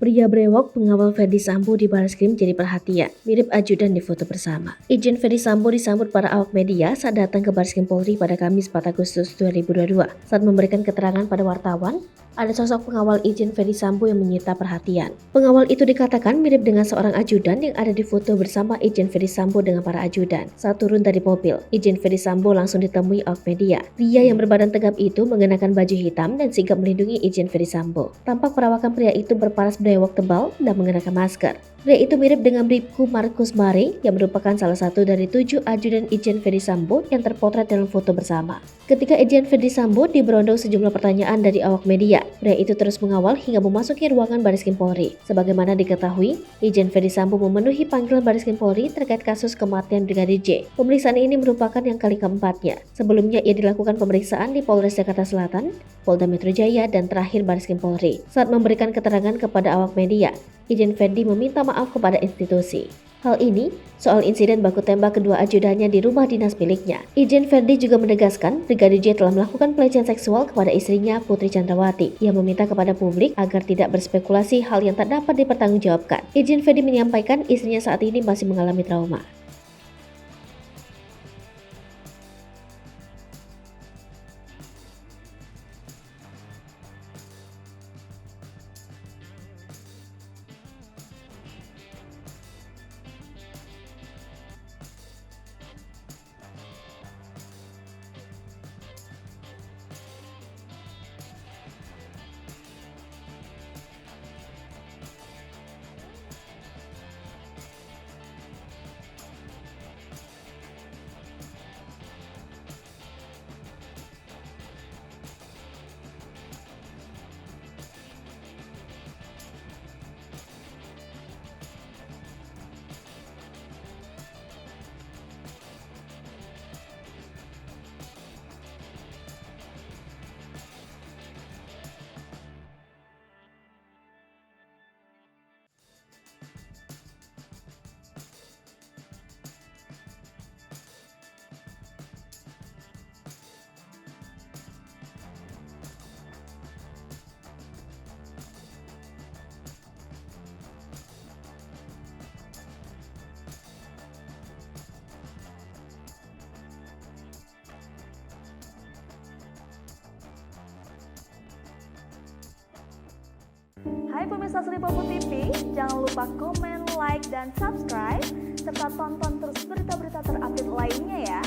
Pria brewok pengawal Ferdy Sambo di Barreskrim jadi perhatian, mirip ajudan di foto bersama. Irjen Ferdy Sambo disambut para awak media saat datang ke Barreskrim Polri pada Kamis 4 Agustus 2022. Saat memberikan keterangan pada wartawan, ada sosok pengawal Irjen Ferdy Sambo yang menyita perhatian. Pengawal itu dikatakan mirip dengan seorang ajudan yang ada di foto bersama Irjen Ferdy Sambo dengan para ajudan. Saat turun dari mobil, Irjen Ferdy Sambo langsung ditemui awak media. Pria yang berbadan tegap itu mengenakan baju hitam dan sigap melindungi Irjen Ferdy Sambo. Tampak perawakan pria itu berparas brewok tebal dan mengenakan masker. Pria itu mirip dengan Bribtu Markus Mare yang merupakan salah satu dari 7 ajudan Irjen Ferdy Sambo yang terpotret dalam foto bersama. Ketika Irjen Ferdy Sambo diberondong sejumlah pertanyaan dari awak media, pria itu terus mengawal hingga memasuki ruangan Barreskrim Polri. Sebagaimana diketahui, Irjen Ferdy Sambo memenuhi panggilan Barreskrim Polri terkait kasus kematian Brigadir J. Pemeriksaan ini merupakan yang kali keempatnya. Sebelumnya ia dilakukan pemeriksaan di Polres Jakarta Selatan, Polda Metro Jaya, dan terakhir Barreskrim Polri. Saat memberikan keterangan kepada awak media, Irjen Ferdy meminta maaf kepada institusi. Hal ini soal insiden baku tembak kedua ajudannya di rumah dinas miliknya. Irjen Ferdy juga menegaskan Brigadir J telah melakukan pelecehan seksual kepada istrinya Putri Chandrawati. Ia meminta kepada publik agar tidak berspekulasi hal yang tak dapat dipertanggungjawabkan. Irjen Ferdy menyampaikan istrinya saat ini masih mengalami trauma. Hai pemirsa Sri Popo TV, jangan lupa komen, like, dan subscribe, serta tonton terus berita-berita terupdate lainnya ya.